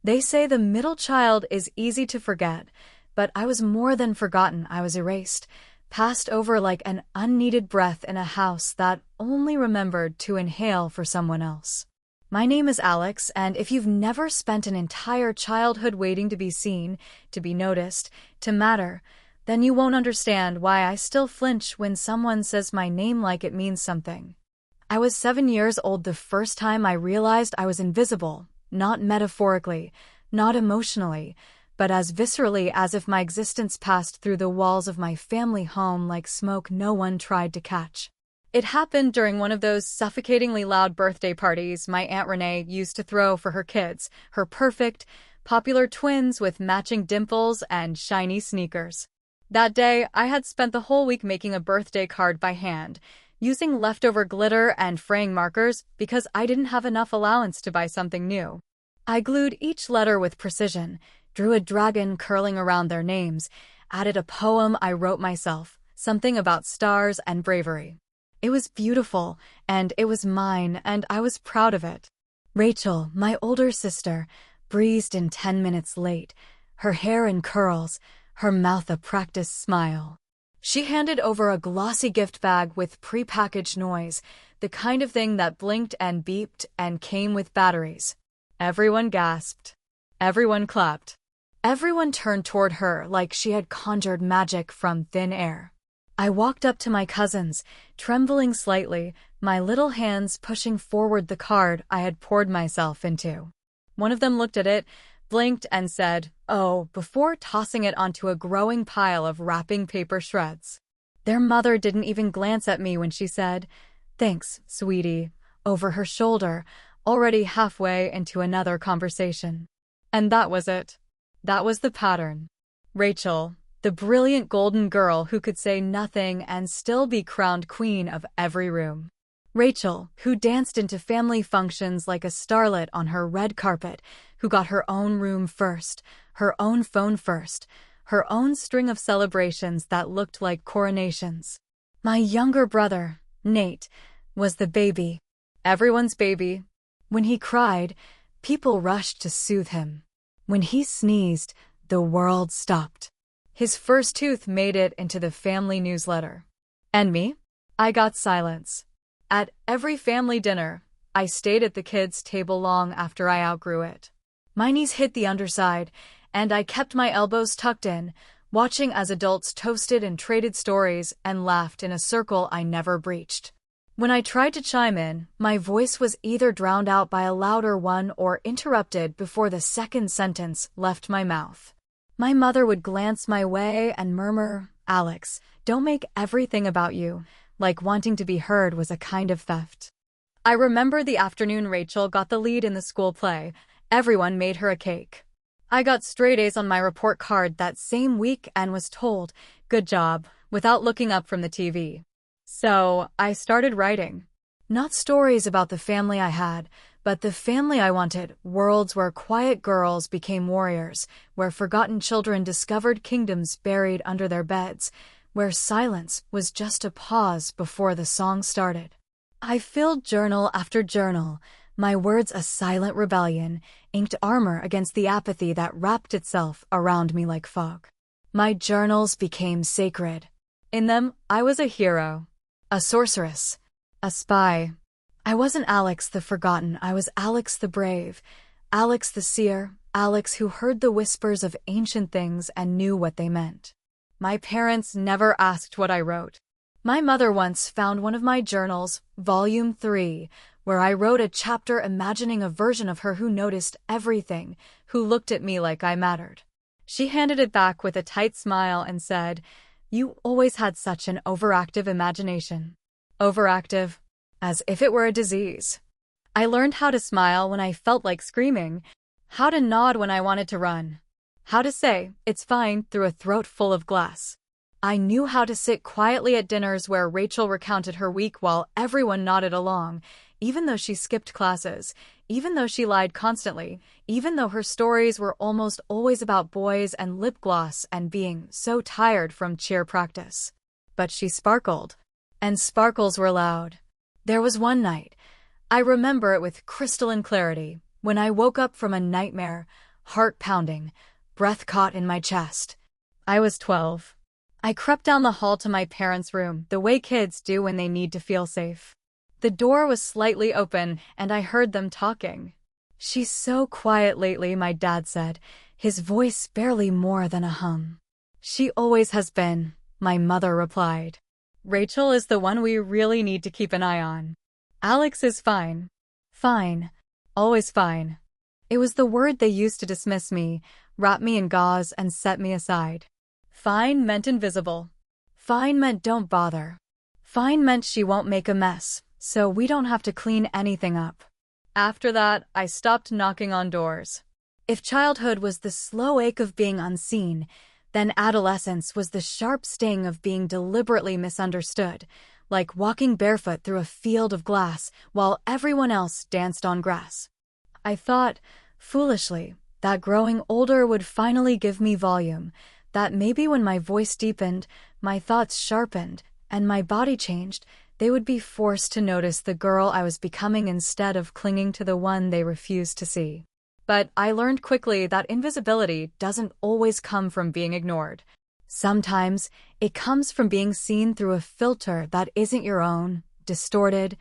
They say the middle child is easy to forget, but I was more than forgotten. I was erased, passed over like an unneeded breath in a house that only remembered to inhale for someone else. My name is Alex, and if you've never spent an entire childhood waiting to be seen, to be noticed, to matter, then you won't understand why I still flinch when someone says my name like it means something. I was 7 years old the first time I realized I was invisible, not metaphorically, not emotionally, but as viscerally as if my existence passed through the walls of my family home like smoke no one tried to catch. It happened during one of those suffocatingly loud birthday parties my Aunt Renee used to throw for her kids, her perfect, popular twins with matching dimples and shiny sneakers. That day, I had spent the whole week making a birthday card by hand, using leftover glitter and fraying markers because I didn't have enough allowance to buy something new. I glued each letter with precision, drew a dragon curling around their names, added a poem I wrote myself, something about stars and bravery. It was beautiful, and it was mine, and I was proud of it. Rachel, my older sister, breezed in 10 minutes late, her hair in curls, her mouth a practiced smile. She handed over a glossy gift bag with prepackaged noise, the kind of thing that blinked and beeped and came with batteries. Everyone gasped. Everyone clapped. Everyone turned toward her like she had conjured magic from thin air. I walked up to my cousins, trembling slightly, my little hands pushing forward the card I had poured myself into. One of them looked at it, blinked, and said, "Oh," before tossing it onto a growing pile of wrapping paper shreds. Their mother didn't even glance at me when she said, "Thanks, sweetie," over her shoulder, already halfway into another conversation. And that was it. That was the pattern. Rachel, the brilliant golden girl who could say nothing and still be crowned queen of every room. Rachel, who danced into family functions like a starlet on her red carpet, who got her own room first, her own phone first, her own string of celebrations that looked like coronations. My younger brother, Nate, was the baby. Everyone's baby. When he cried, people rushed to soothe him. When he sneezed, the world stopped. His first tooth made it into the family newsletter. And me? I got silence. At every family dinner, I stayed at the kids' table long after I outgrew it. My knees hit the underside, and I kept my elbows tucked in, watching as adults toasted and traded stories and laughed in a circle I never breached. When I tried to chime in, my voice was either drowned out by a louder one or interrupted before the second sentence left my mouth. My mother would glance my way and murmur, "Alex, don't make everything about you," like wanting to be heard was a kind of theft. I remember the afternoon Rachel got the lead in the school play. Everyone made her a cake. I got straight A's on my report card that same week and was told, "Good job," without looking up from the TV. So I started writing. Not stories about the family I had, but the family I wanted, worlds where quiet girls became warriors, where forgotten children discovered kingdoms buried under their beds, where silence was just a pause before the song started. I filled journal after journal, my words a silent rebellion, inked armor against the apathy that wrapped itself around me like fog. My journals became sacred. In them, I was a hero, a sorceress, a spy. I wasn't Alex the forgotten, I was Alex the brave, Alex the seer, Alex who heard the whispers of ancient things and knew what they meant. My parents never asked what I wrote. My mother once found one of my journals, Volume 3, where I wrote a chapter imagining a version of her who noticed everything, who looked at me like I mattered. She handed it back with a tight smile and said, "You always had such an overactive imagination." Overactive, as if it were a disease. I learned how to smile when I felt like screaming, how to nod when I wanted to run, how to say, "It's fine," through a throat full of glass. I knew how to sit quietly at dinners where Rachel recounted her week while everyone nodded along, even though she skipped classes, even though she lied constantly, even though her stories were almost always about boys and lip gloss and being so tired from cheer practice. But she sparkled. And sparkles were loud. There was one night, I remember it with crystalline clarity, when I woke up from a nightmare, heart pounding, breath caught in my chest. I was 12. I crept down the hall to my parents' room, the way kids do when they need to feel safe. The door was slightly open, and I heard them talking. "She's so quiet lately," my dad said, his voice barely more than a hum. "She always has been," my mother replied. "Rachel is the one we really need to keep an eye on. Alex is fine. Fine. Always fine." It was the word they used to dismiss me, wrap me in gauze, and set me aside. Fine meant invisible. Fine meant don't bother. Fine meant she won't make a mess, so we don't have to clean anything up. After that, I stopped knocking on doors. If childhood was the slow ache of being unseen, then adolescence was the sharp sting of being deliberately misunderstood, like walking barefoot through a field of glass while everyone else danced on grass. I thought, foolishly, that growing older would finally give me volume, that maybe when my voice deepened, my thoughts sharpened, and my body changed, they would be forced to notice the girl I was becoming instead of clinging to the one they refused to see. But I learned quickly that invisibility doesn't always come from being ignored. Sometimes it comes from being seen through a filter that isn't your own, distorted,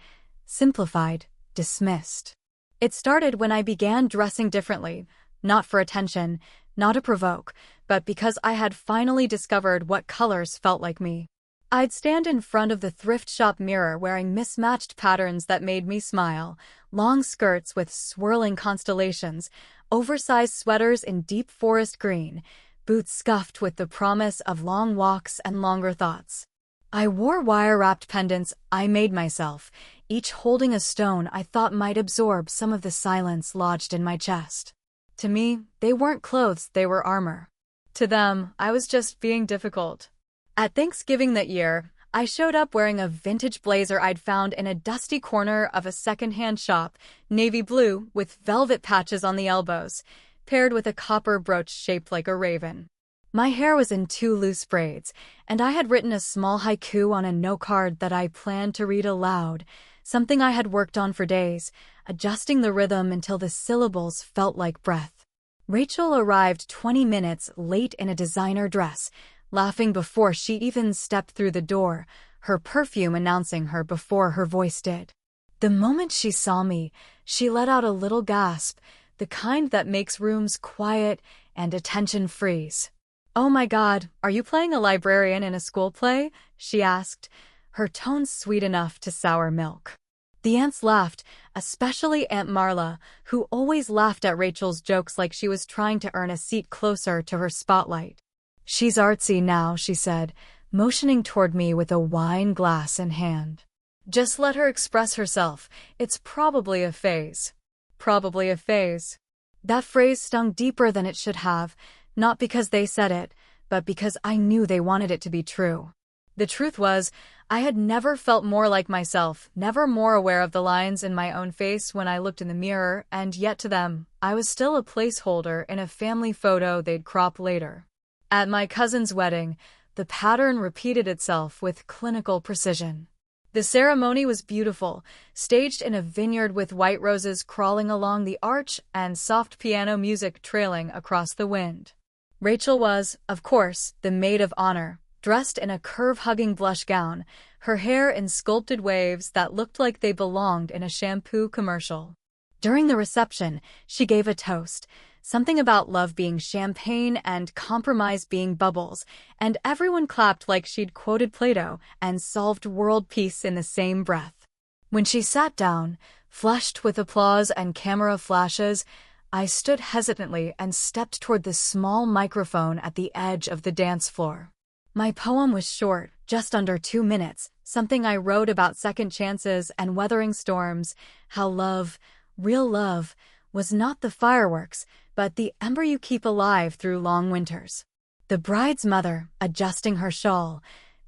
simplified, dismissed. It started when I began dressing differently, not for attention, not to provoke, but because I had finally discovered what colors felt like me. I'd stand in front of the thrift shop mirror wearing mismatched patterns that made me smile, long skirts with swirling constellations, oversized sweaters in deep forest green, boots scuffed with the promise of long walks and longer thoughts. I wore wire-wrapped pendants I made myself, each holding a stone I thought might absorb some of the silence lodged in my chest. To me, they weren't clothes, they were armor. To them, I was just being difficult. At Thanksgiving that year, I showed up wearing a vintage blazer I'd found in a dusty corner of a secondhand shop, navy blue with velvet patches on the elbows, paired with a copper brooch shaped like a raven. My hair was in 2 loose braids, and I had written a small haiku on a note card that I planned to read aloud, something I had worked on for days, adjusting the rhythm until the syllables felt like breath. Rachel arrived 20 minutes late in a designer dress, laughing before she even stepped through the door, her perfume announcing her before her voice did. The moment she saw me, she let out a little gasp, the kind that makes rooms quiet and attention freeze. "Oh my God, are you playing a librarian in a school play?" she asked, her tone sweet enough to sour milk. The aunts laughed, especially Aunt Marla, who always laughed at Rachel's jokes like she was trying to earn a seat closer to her spotlight. "She's artsy now," she said, motioning toward me with a wine glass in hand. "Just let her express herself. It's probably a phase." Probably a phase. That phrase stung deeper than it should have, not because they said it, but because I knew they wanted it to be true. The truth was, I had never felt more like myself, never more aware of the lines in my own face when I looked in the mirror, and yet to them, I was still a placeholder in a family photo they'd crop later. At my cousin's wedding, the pattern repeated itself with clinical precision. The ceremony was beautiful, staged in a vineyard with white roses crawling along the arch and soft piano music trailing across the wind. Rachel was, of course, the maid of honor, dressed in a curve-hugging blush gown, her hair in sculpted waves that looked like they belonged in a shampoo commercial. During the reception, she gave a toast, something about love being champagne and compromise being bubbles, and everyone clapped like she'd quoted Plato and solved world peace in the same breath. When she sat down, flushed with applause and camera flashes, I stood hesitantly and stepped toward the small microphone at the edge of the dance floor. My poem was short, just under 2 minutes, something I wrote about second chances and weathering storms, how love, real love, was not the fireworks, but the ember you keep alive through long winters. The bride's mother, adjusting her shawl,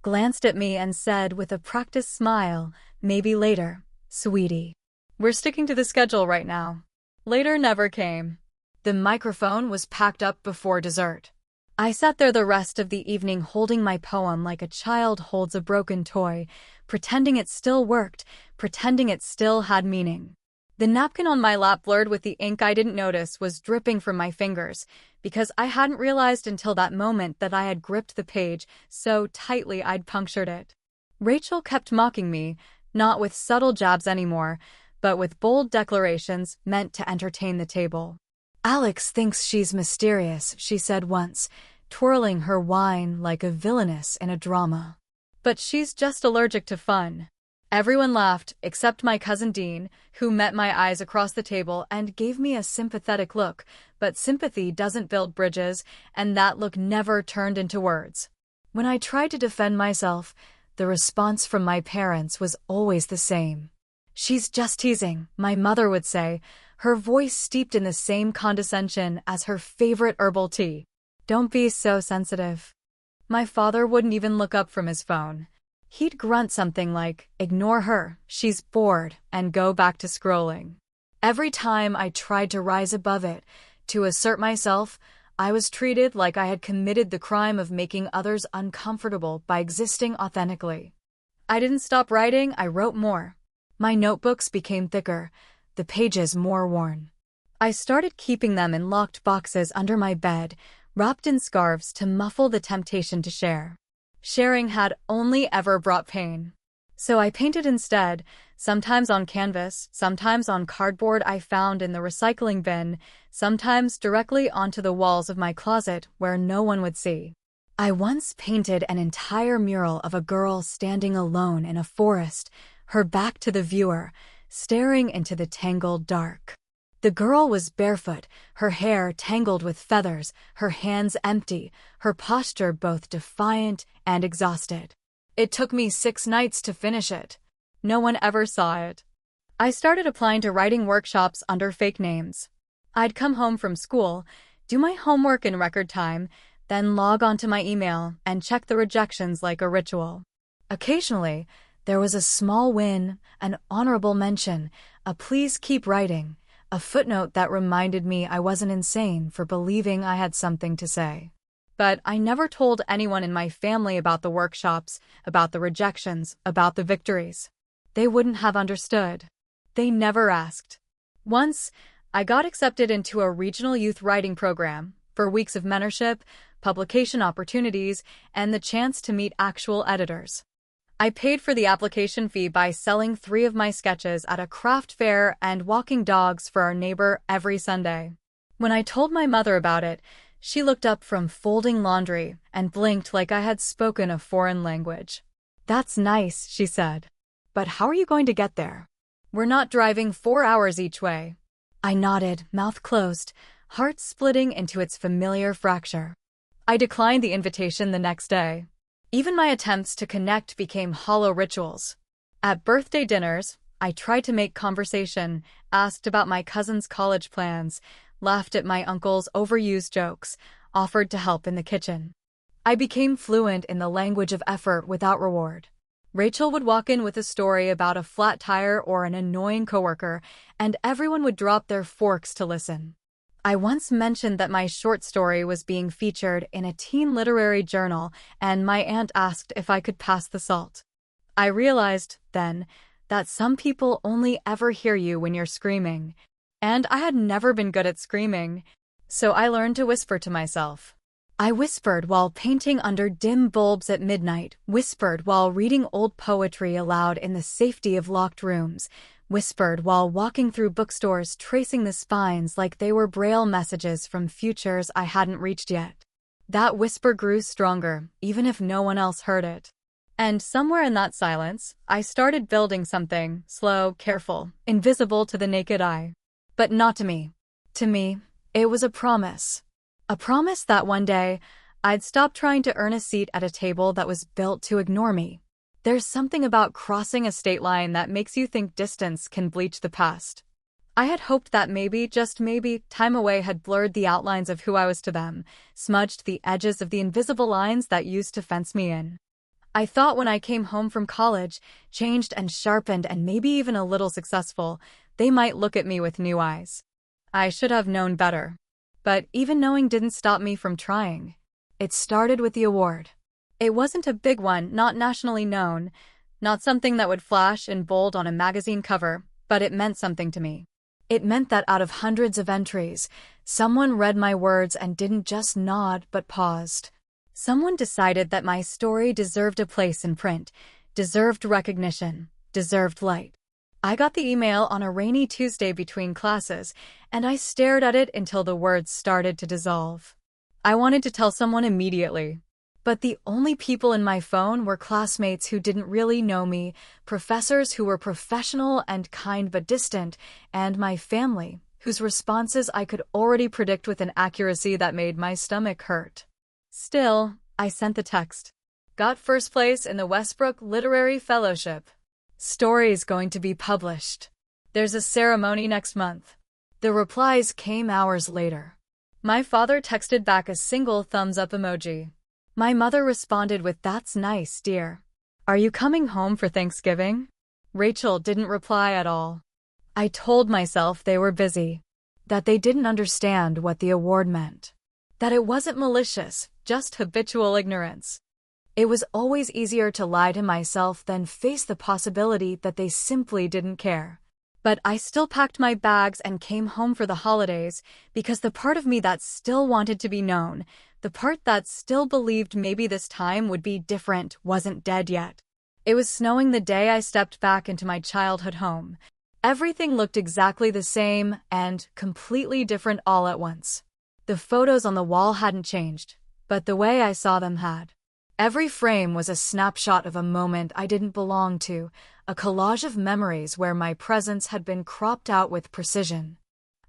glanced at me and said with a practiced smile, "Maybe later, sweetie. We're sticking to the schedule right now." Later never came. The microphone was packed up before dessert. I sat there the rest of the evening holding my poem like a child holds a broken toy, pretending it still worked, pretending it still had meaning. The napkin on my lap, blurred with the ink I didn't notice, was dripping from my fingers, because I hadn't realized until that moment that I had gripped the page so tightly I'd punctured it. Rachel kept mocking me, not with subtle jabs anymore, but with bold declarations meant to entertain the table. "Alex thinks she's mysterious," she said once, twirling her wine like a villainess in a drama. "But she's just allergic to fun." Everyone laughed, except my cousin Dean, who met my eyes across the table and gave me a sympathetic look, but sympathy doesn't build bridges, and that look never turned into words. When I tried to defend myself, the response from my parents was always the same. "She's just teasing," my mother would say, her voice steeped in the same condescension as her favorite herbal tea. "Don't be so sensitive." My father wouldn't even look up from his phone. He'd grunt something like, "Ignore her, she's bored," and go back to scrolling. Every time I tried to rise above it, to assert myself, I was treated like I had committed the crime of making others uncomfortable by existing authentically. I didn't stop writing, I wrote more. My notebooks became thicker, the pages more worn. I started keeping them in locked boxes under my bed, wrapped in scarves to muffle the temptation to share. Sharing had only ever brought pain. So I painted instead, sometimes on canvas, sometimes on cardboard I found in the recycling bin, sometimes directly onto the walls of my closet where no one would see. I once painted an entire mural of a girl standing alone in a forest, her back to the viewer, staring into the tangled dark. The girl was barefoot, her hair tangled with feathers, her hands empty, her posture both defiant and exhausted. It took me 6 nights to finish it. No one ever saw it. I started applying to writing workshops under fake names. I'd come home from school, do my homework in record time, then log onto my email and check the rejections like a ritual. Occasionally, there was a small win, an honorable mention, a "please keep writing," a footnote that reminded me I wasn't insane for believing I had something to say. But I never told anyone in my family about the workshops, about the rejections, about the victories. They wouldn't have understood. They never asked. Once, I got accepted into a regional youth writing program for weeks of mentorship, publication opportunities, and the chance to meet actual editors. I paid for the application fee by selling 3 of my sketches at a craft fair and walking dogs for our neighbor every Sunday. When I told my mother about it, she looked up from folding laundry and blinked like I had spoken a foreign language. "That's nice," she said. "But how are you going to get there? We're not driving 4 hours each way." I nodded, mouth closed, heart splitting into its familiar fracture. I declined the invitation the next day. Even my attempts to connect became hollow rituals. At birthday dinners, I tried to make conversation, asked about my cousin's college plans, laughed at my uncle's overused jokes, offered to help in the kitchen. I became fluent in the language of effort without reward. Rachel would walk in with a story about a flat tire or an annoying coworker, and everyone would drop their forks to listen. I once mentioned that my short story was being featured in a teen literary journal, and my aunt asked if I could pass the salt. I realized, then, that some people only ever hear you when you're screaming, and I had never been good at screaming, so I learned to whisper to myself. I whispered while painting under dim bulbs at midnight, whispered while reading old poetry aloud in the safety of locked rooms, whispered while walking through bookstores tracing the spines like they were braille messages from futures I hadn't reached yet. That whisper grew stronger, even if no one else heard it. And somewhere in that silence, I started building something, slow, careful, invisible to the naked eye. But not to me. To me, it was a promise. A promise that one day, I'd stop trying to earn a seat at a table that was built to ignore me. There's something about crossing a state line that makes you think distance can bleach the past. I had hoped that maybe, just maybe, time away had blurred the outlines of who I was to them, smudged the edges of the invisible lines that used to fence me in. I thought when I came home from college, changed and sharpened and maybe even a little successful, they might look at me with new eyes. I should have known better. But even knowing didn't stop me from trying. It started with the award. It wasn't a big one, not nationally known, not something that would flash in bold on a magazine cover, but it meant something to me. It meant that out of hundreds of entries, someone read my words and didn't just nod but paused. Someone decided that my story deserved a place in print, deserved recognition, deserved light. I got the email on a rainy Tuesday between classes, and I stared at it until the words started to dissolve. I wanted to tell someone immediately. But the only people in my phone were classmates who didn't really know me, professors who were professional and kind but distant, and my family, whose responses I could already predict with an accuracy that made my stomach hurt. Still, I sent the text. Got first place in the Westbrook Literary Fellowship. Story's going to be published. There's a ceremony next month. The replies came hours later. My father texted back a single thumbs-up emoji. My mother responded with, "That's nice, dear. Are you coming home for Thanksgiving?" Rachel didn't reply at all. I told myself they were busy, that they didn't understand what the award meant, that it wasn't malicious, just habitual ignorance. It was always easier to lie to myself than face the possibility that they simply didn't care. But I still packed my bags and came home for the holidays because the part of me that still wanted to be known, the part that still believed maybe this time would be different, wasn't dead yet. It was snowing the day I stepped back into my childhood home. Everything looked exactly the same and completely different all at once. The photos on the wall hadn't changed, but the way I saw them had. Every frame was a snapshot of a moment I didn't belong to, a collage of memories where my presence had been cropped out with precision.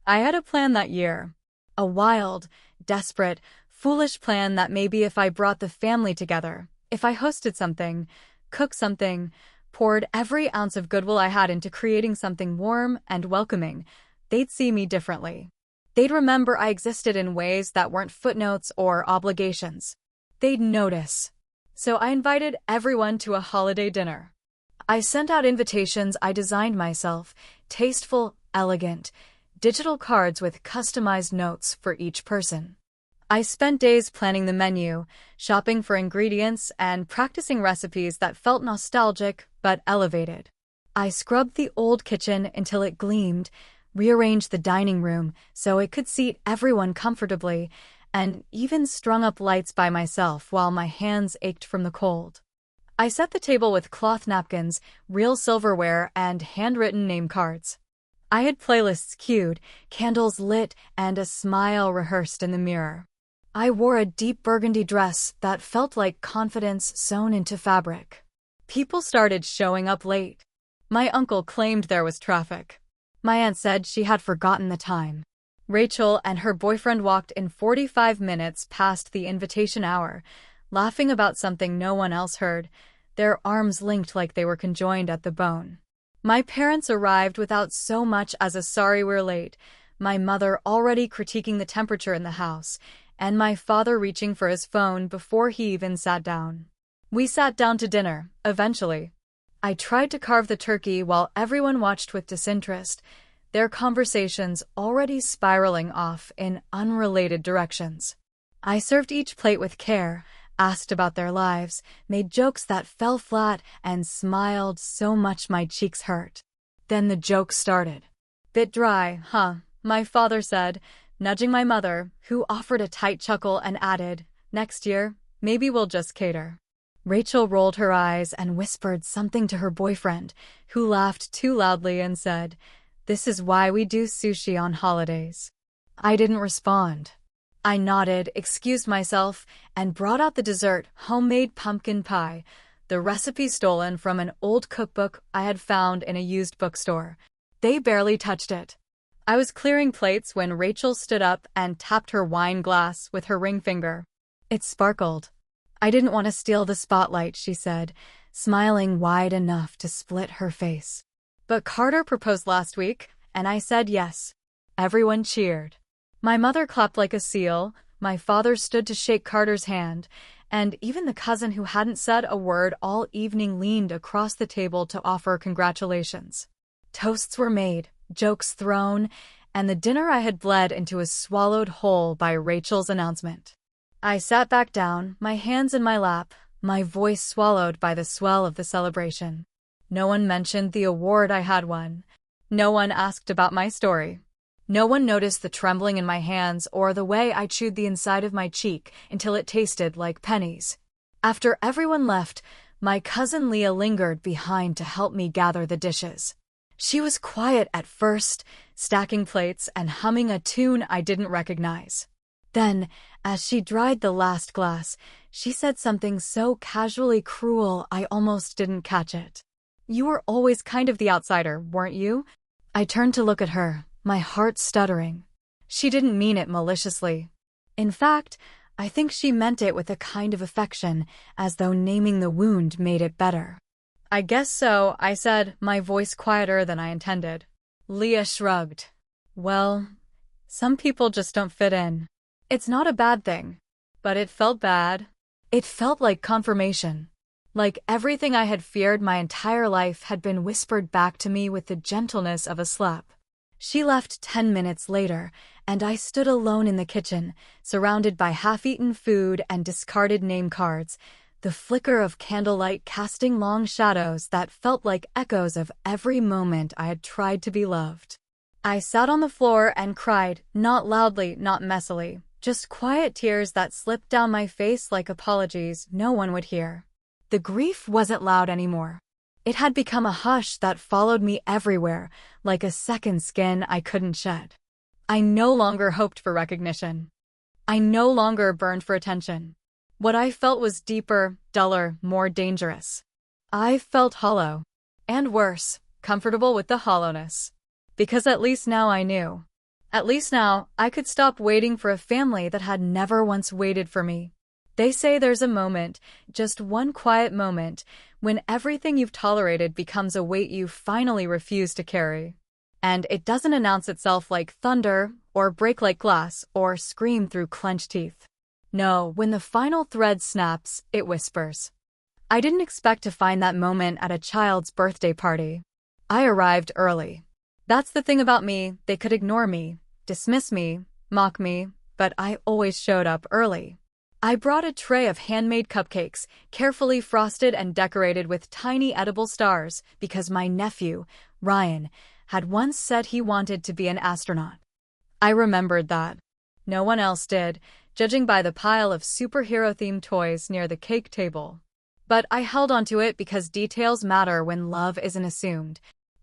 I had a plan that year. A wild, desperate, foolish plan that maybe if I brought the family together, if I hosted something, cooked something, poured every ounce of goodwill I had into creating something warm and welcoming, they'd see me differently. They'd remember I existed in ways that weren't footnotes or obligations. They'd notice. So I invited everyone to a holiday dinner. I sent out invitations I designed myself, tasteful, elegant, digital cards with customized notes for each person. I spent days planning the menu, shopping for ingredients, and practicing recipes that felt nostalgic but elevated. I scrubbed the old kitchen until it gleamed, rearranged the dining room so it could seat everyone comfortably, and even strung up lights by myself while my hands ached from the cold. I set the table with cloth napkins, real silverware, and handwritten name cards. I had playlists cued, candles lit, and a smile rehearsed in the mirror. I wore a deep burgundy dress that felt like confidence sewn into fabric. People started showing up late. My uncle claimed there was traffic. My aunt said she had forgotten the time. Rachel and her boyfriend walked in 45 minutes past the invitation hour, laughing about something no one else heard, their arms linked like they were conjoined at the bone. My parents arrived without so much as a "sorry we're late," my mother already critiquing the temperature in the house, and my father reaching for his phone before he even sat down. We sat down to dinner, eventually. I tried to carve the turkey while everyone watched with disinterest, their conversations already spiraling off in unrelated directions. I served each plate with care, asked about their lives, made jokes that fell flat, and smiled so much my cheeks hurt. Then the joke started. "Bit dry, huh?" my father said, nudging my mother, who offered a tight chuckle and added, "Next year, maybe we'll just cater." Rachel rolled her eyes and whispered something to her boyfriend, who laughed too loudly and said, "This is why we do sushi on holidays." I didn't respond. I nodded, excused myself, and brought out the dessert, homemade pumpkin pie, the recipe stolen from an old cookbook I had found in a used bookstore. They barely touched it. I was clearing plates when Rachel stood up and tapped her wine glass with her ring finger. It sparkled. "I didn't want to steal the spotlight," she said, smiling wide enough to split her face. "But Carter proposed last week, and I said yes." Everyone cheered. My mother clapped like a seal, my father stood to shake Carter's hand, and even the cousin who hadn't said a word all evening leaned across the table to offer congratulations. Toasts were made, jokes thrown, and the dinner I had bled into was swallowed whole by Rachel's announcement. I sat back down, my hands in my lap, my voice swallowed by the swell of the celebration. No one mentioned the award I had won. No one asked about my story. No one noticed the trembling in my hands or the way I chewed the inside of my cheek until it tasted like pennies. After everyone left, my cousin Leah lingered behind to help me gather the dishes. She was quiet at first, stacking plates and humming a tune I didn't recognize. Then, as she dried the last glass, she said something so casually cruel I almost didn't catch it. "You were always kind of the outsider, weren't you?" I turned to look at her, my heart stuttering. She didn't mean it maliciously. In fact, I think she meant it with a kind of affection, as though naming the wound made it better. "I guess so," I said, my voice quieter than I intended. Leah shrugged. "Well, some people just don't fit in. It's not a bad thing." But it felt bad. It felt like confirmation. Like everything I had feared my entire life had been whispered back to me with the gentleness of a slap. She left 10 minutes later, and I stood alone in the kitchen, surrounded by half-eaten food and discarded name cards, the flicker of candlelight casting long shadows that felt like echoes of every moment I had tried to be loved. I sat on the floor and cried, not loudly, not messily, just quiet tears that slipped down my face like apologies no one would hear. The grief wasn't loud anymore. It had become a hush that followed me everywhere, like a second skin I couldn't shed. I no longer hoped for recognition. I no longer burned for attention. What I felt was deeper, duller, more dangerous. I felt hollow. And worse, comfortable with the hollowness. Because at least now I knew. At least now, I could stop waiting for a family that had never once waited for me. They say there's a moment, just one quiet moment, when everything you've tolerated becomes a weight you finally refuse to carry. And it doesn't announce itself like thunder, or break like glass, or scream through clenched teeth. No, when the final thread snaps, it whispers. I didn't expect to find that moment at a child's birthday party. I arrived early. That's the thing about me, they could ignore me, dismiss me, mock me, but I always showed up early. I brought a tray of handmade cupcakes, carefully frosted and decorated with tiny edible stars, because my nephew, Ryan, had once said he wanted to be an astronaut. I remembered that. No one else did, judging by the pile of superhero-themed toys near the cake table. But I held onto it because details matter when love isn't assumed.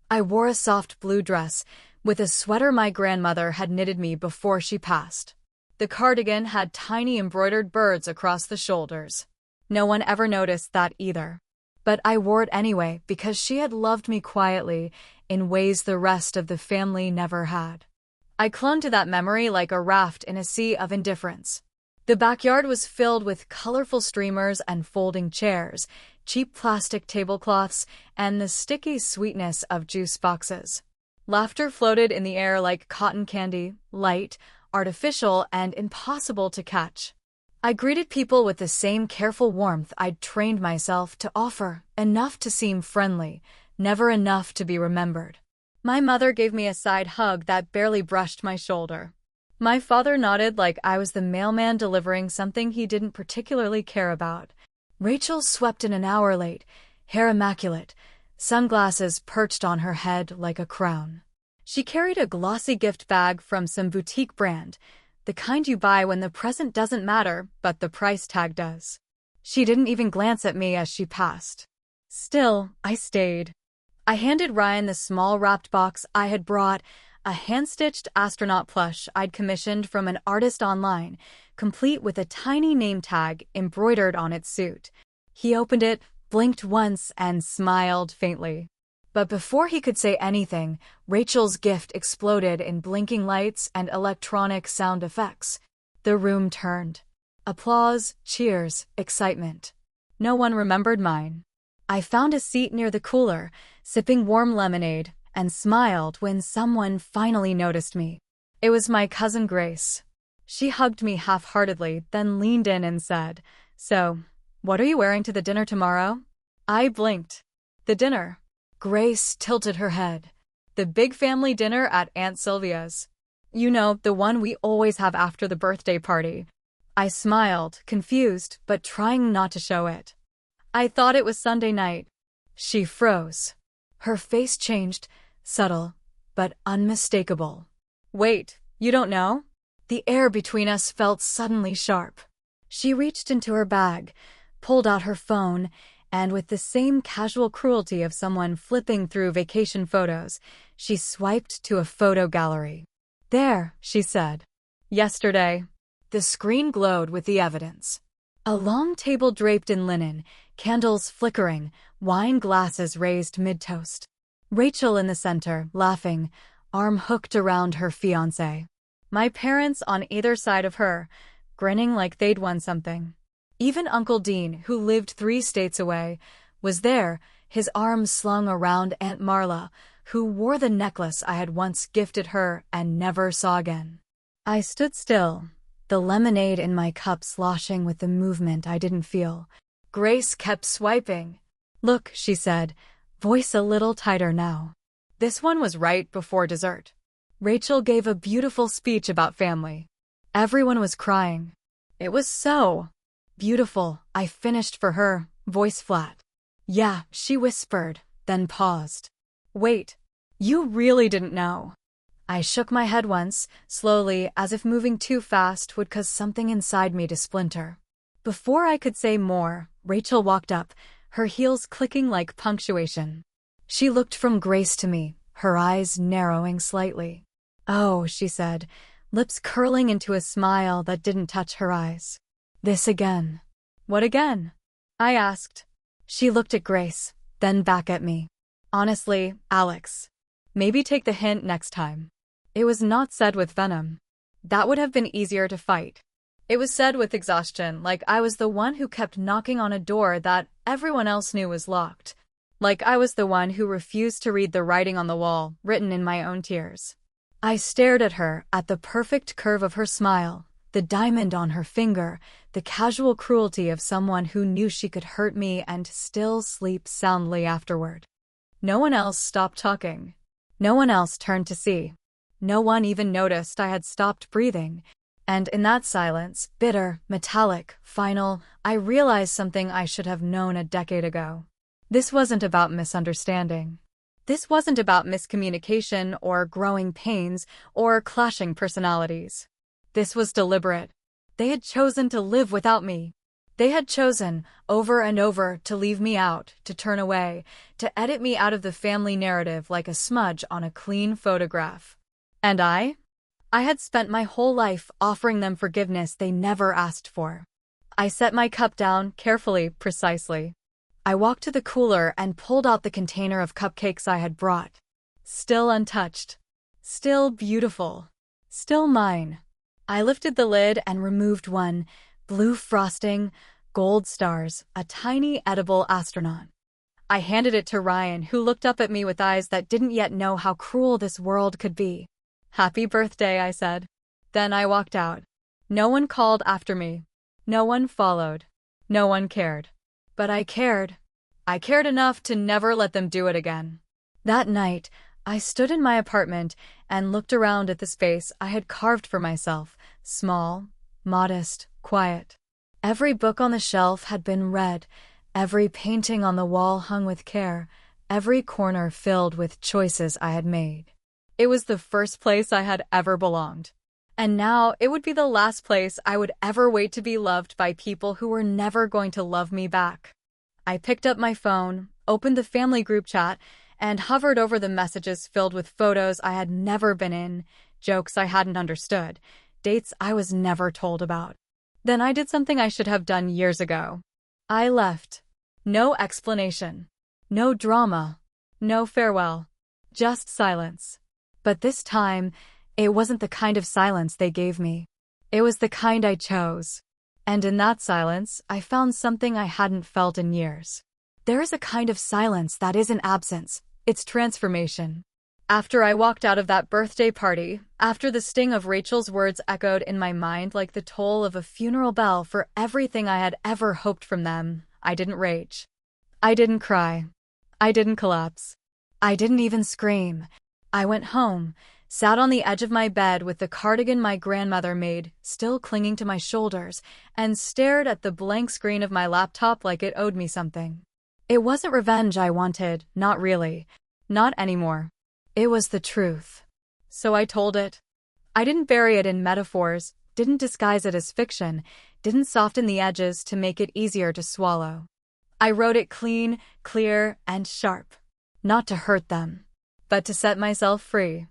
I wore a soft blue dress, with a sweater my grandmother had knitted me before she passed. The cardigan had tiny embroidered birds across the shoulders. No one ever noticed that either. But I wore it anyway because she had loved me quietly in ways the rest of the family never had. I clung to that memory like a raft in a sea of indifference. The backyard was filled with colorful streamers and folding chairs, cheap plastic tablecloths, and the sticky sweetness of juice boxes. Laughter floated in the air like cotton candy, light, artificial, and impossible to catch. I greeted people with the same careful warmth I'd trained myself to offer, enough to seem friendly, never enough to be remembered. My mother gave me a side hug that barely brushed my shoulder. My father nodded like I was the mailman delivering something he didn't particularly care about. Rachel swept in an hour late, hair immaculate, sunglasses perched on her head like a crown. She carried a glossy gift bag from some boutique brand, the kind you buy when the present doesn't matter, but the price tag does. She didn't even glance at me as she passed. Still, I stayed. I handed Ryan the small wrapped box I had brought, a hand-stitched astronaut plush I'd commissioned from an artist online, complete with a tiny name tag embroidered on its suit. He opened it, blinked once, and smiled faintly. But before he could say anything, Rachel's gift exploded in blinking lights and electronic sound effects. The room turned. Applause, cheers, excitement. No one remembered mine. I found a seat near the cooler, sipping warm lemonade, and smiled when someone finally noticed me. It was my cousin Grace. She hugged me half-heartedly, then leaned in and said, "So, what are you wearing to the dinner tomorrow?" I blinked. The dinner. Grace tilted her head. The big family dinner at Aunt Sylvia's. You know, the one we always have after the birthday party. I smiled, confused, but trying not to show it. I thought it was Sunday night. She froze. Her face changed, subtle, but unmistakable. Wait, you don't know? The air between us felt suddenly sharp. She reached into her bag, pulled out her phone, and with the same casual cruelty of someone flipping through vacation photos, she swiped to a photo gallery. There, she said. Yesterday. The screen glowed with the evidence. A long table draped in linen, candles flickering, wine glasses raised mid-toast. Rachel in the center, laughing, arm hooked around her fiancé. My parents on either side of her, grinning like they'd won something. Even Uncle Dean, who lived 3 states away, was there, his arms slung around Aunt Marla, who wore the necklace I had once gifted her and never saw again. I stood still, the lemonade in my cup sloshing with the movement I didn't feel. Grace kept swiping. Look, she said, voice a little tighter now. This one was right before dessert. Rachel gave a beautiful speech about family. Everyone was crying. It was so beautiful, I finished for her, voice flat. Yeah, she whispered, then paused. Wait, you really didn't know? I shook my head once, slowly, as if moving too fast would cause something inside me to splinter. Before I could say more, Rachel walked up, her heels clicking like punctuation. She looked from Grace to me, her eyes narrowing slightly. Oh, she said, lips curling into a smile that didn't touch her eyes. This again. What again? I asked. She looked at Grace, then back at me. Honestly, Alex. Maybe take the hint next time. It was not said with venom. That would have been easier to fight. It was said with exhaustion, like I was the one who kept knocking on a door that everyone else knew was locked. Like I was the one who refused to read the writing on the wall, written in my own tears. I stared at her, at the perfect curve of her smile, the diamond on her finger, the casual cruelty of someone who knew she could hurt me and still sleep soundly afterward. No one else stopped talking. No one else turned to see. No one even noticed I had stopped breathing. And in that silence, bitter, metallic, final, I realized something I should have known a decade ago. This wasn't about misunderstanding. This wasn't about miscommunication or growing pains or clashing personalities. This was deliberate. They had chosen to live without me. They had chosen, over and over, to leave me out, to turn away, to edit me out of the family narrative like a smudge on a clean photograph. And I had spent my whole life offering them forgiveness they never asked for. I set my cup down, carefully, precisely. I walked to the cooler and pulled out the container of cupcakes I had brought. Still untouched. Still beautiful. Still mine. I lifted the lid and removed one, blue frosting, gold stars, a tiny edible astronaut. I handed it to Ryan, who looked up at me with eyes that didn't yet know how cruel this world could be. Happy birthday, I said. Then I walked out. No one called after me. No one followed. No one cared. But I cared. I cared enough to never let them do it again. That night, I stood in my apartment and looked around at the space I had carved for myself, small, modest, quiet. Every book on the shelf had been read, every painting on the wall hung with care, every corner filled with choices I had made. It was the first place I had ever belonged. And now it would be the last place I would ever wait to be loved by people who were never going to love me back. I picked up my phone, opened the family group chat, and hovered over the messages filled with photos I had never been in, jokes I hadn't understood, dates I was never told about. Then I did something I should have done years ago. I left. No explanation. No drama. No farewell. Just silence. But this time, it wasn't the kind of silence they gave me. It was the kind I chose. And in that silence, I found something I hadn't felt in years. There is a kind of silence that isn't absence, it's transformation. After I walked out of that birthday party, after the sting of Rachel's words echoed in my mind like the toll of a funeral bell for everything I had ever hoped from them, I didn't rage. I didn't cry. I didn't collapse. I didn't even scream. I went home, sat on the edge of my bed with the cardigan my grandmother made still clinging to my shoulders, and stared at the blank screen of my laptop like it owed me something. It wasn't revenge I wanted, not really. Not anymore. It was the truth. So I told it. I didn't bury it in metaphors, didn't disguise it as fiction, didn't soften the edges to make it easier to swallow. I wrote it clean, clear, and sharp. Not to hurt them, but to set myself free.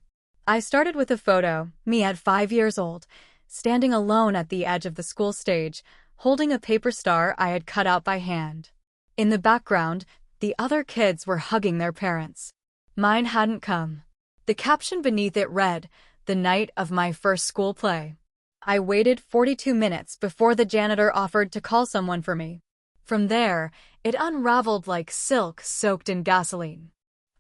I started with a photo, me at 5 years old, standing alone at the edge of the school stage, holding a paper star I had cut out by hand. In the background, the other kids were hugging their parents. Mine hadn't come. The caption beneath it read, "The night of my first school play." I waited 42 minutes before the janitor offered to call someone for me. From there, it unraveled like silk soaked in gasoline.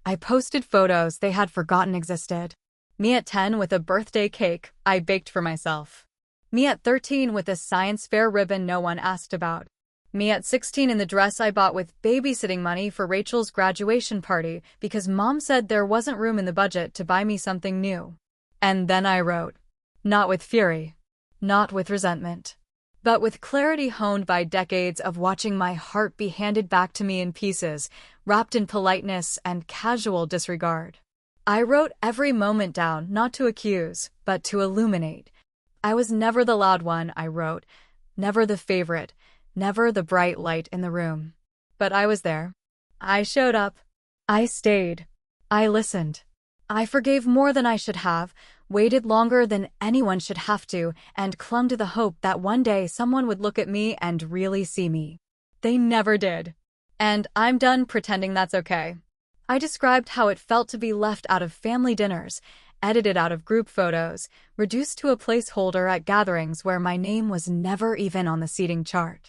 I posted photos they had forgotten existed. Me at 10 with a birthday cake I baked for myself. Me at 13 with a science fair ribbon no one asked about. Me at 16 in the dress I bought with babysitting money for Rachel's graduation party because mom said there wasn't room in the budget to buy me something new. And then I wrote. Not with fury. Not with resentment. But with clarity honed by decades of watching my heart be handed back to me in pieces, wrapped in politeness and casual disregard. I wrote every moment down, not to accuse, but to illuminate. I was never the loud one, I wrote, never the favorite, never the bright light in the room. But I was there. I showed up. I stayed. I listened. I forgave more than I should have, waited longer than anyone should have to, and clung to the hope that one day someone would look at me and really see me. They never did. And I'm done pretending that's okay. I described how it felt to be left out of family dinners, edited out of group photos, reduced to a placeholder at gatherings where my name was never even on the seating chart.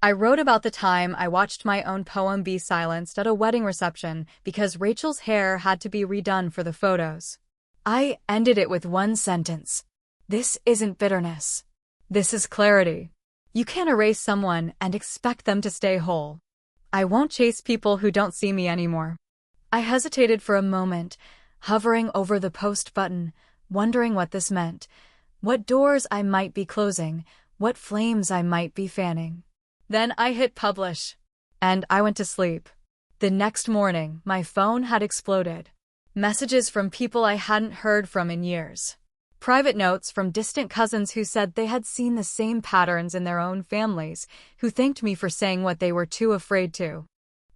I wrote about the time I watched my own poem be silenced at a wedding reception because Rachel's hair had to be redone for the photos. I ended it with one sentence. This isn't bitterness. This is clarity. You can't erase someone and expect them to stay whole. I won't chase people who don't see me anymore. I hesitated for a moment, hovering over the post button, wondering what this meant, what doors I might be closing, what flames I might be fanning. Then I hit publish, and I went to sleep. The next morning, my phone had exploded. Messages from people I hadn't heard from in years. Private notes from distant cousins who said they had seen the same patterns in their own families, who thanked me for saying what they were too afraid to.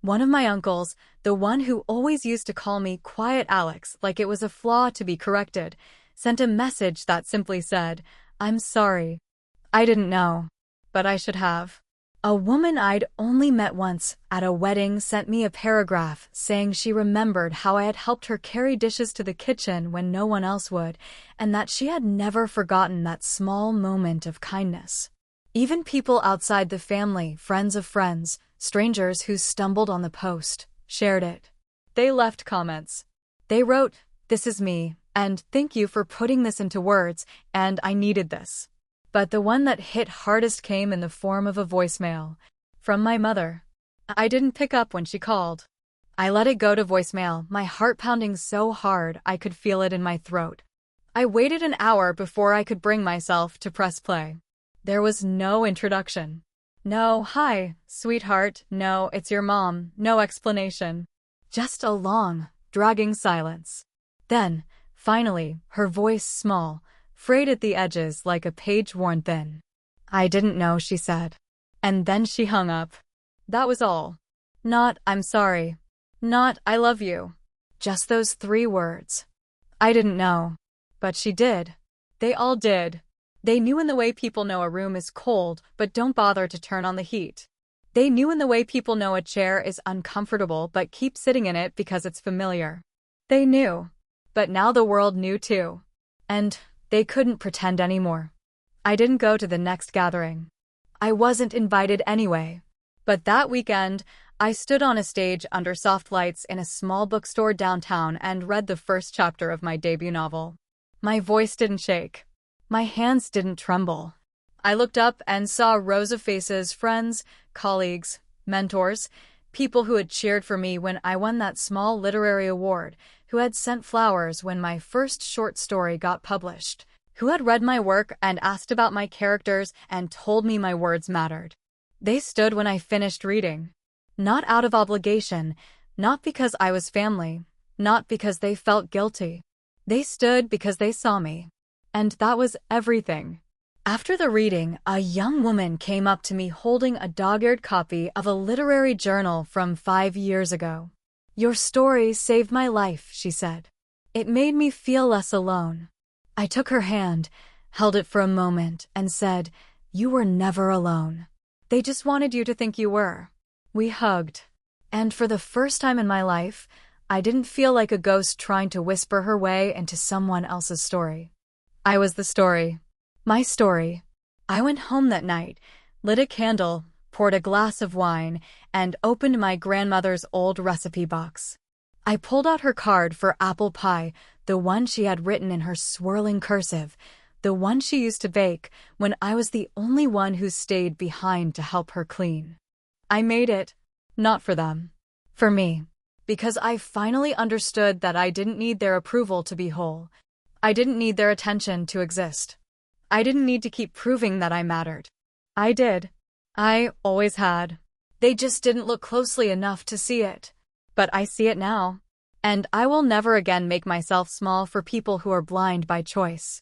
One of my uncles, the one who always used to call me Quiet Alex like it was a flaw to be corrected, sent a message that simply said, "I'm sorry. I didn't know. But I should have." A woman I'd only met once at a wedding sent me a paragraph saying she remembered how I had helped her carry dishes to the kitchen when no one else would, and that she had never forgotten that small moment of kindness. Even people outside the family, friends of friends, strangers who stumbled on the post, shared it. They left comments. They wrote, "This is me," and "Thank you for putting this into words," and "I needed this." But the one that hit hardest came in the form of a voicemail. From my mother. I didn't pick up when she called. I let it go to voicemail, my heart pounding so hard I could feel it in my throat. I waited an hour before I could bring myself to press play. There was no introduction. No, "Hi, sweetheart," no, "It's your mom," no explanation. Just a long, dragging silence. Then, finally, her voice small, frayed at the edges like a page worn thin. "I didn't know," she said. And then she hung up. That was all. Not "I'm sorry." Not "I love you." Just those 3 words. I didn't know. But she did. They all did. They knew in the way people know a room is cold but don't bother to turn on the heat. They knew in the way people know a chair is uncomfortable but keep sitting in it because it's familiar. They knew. But now the world knew too. And they couldn't pretend anymore. I didn't go to the next gathering. I wasn't invited anyway. But that weekend, I stood on a stage under soft lights in a small bookstore downtown and read the first chapter of my debut novel. My voice didn't shake. My hands didn't tremble. I looked up and saw rows of faces, friends, colleagues, mentors, people who had cheered for me when I won that small literary award, who had sent flowers when my first short story got published, who had read my work and asked about my characters and told me my words mattered. They stood when I finished reading. Not out of obligation, not because I was family, not because they felt guilty. They stood because they saw me. And that was everything. After the reading, a young woman came up to me holding a dog-eared copy of a literary journal from 5 years ago. "Your story saved my life," she said. "It made me feel less alone." I took her hand, held it for a moment, and said, "You were never alone. They just wanted you to think you were." We hugged. And for the first time in my life, I didn't feel like a ghost trying to whisper her way into someone else's story. I was the story. My story. I went home that night, lit a candle, poured a glass of wine, and opened my grandmother's old recipe box. I pulled out her card for apple pie, the one she had written in her swirling cursive, the one she used to bake when I was the only one who stayed behind to help her clean. I made it, not for them, for me, because I finally understood that I didn't need their approval to be whole. I didn't need their attention to exist. I didn't need to keep proving that I mattered. I did. I always had. They just didn't look closely enough to see it. But I see it now. And I will never again make myself small for people who are blind by choice.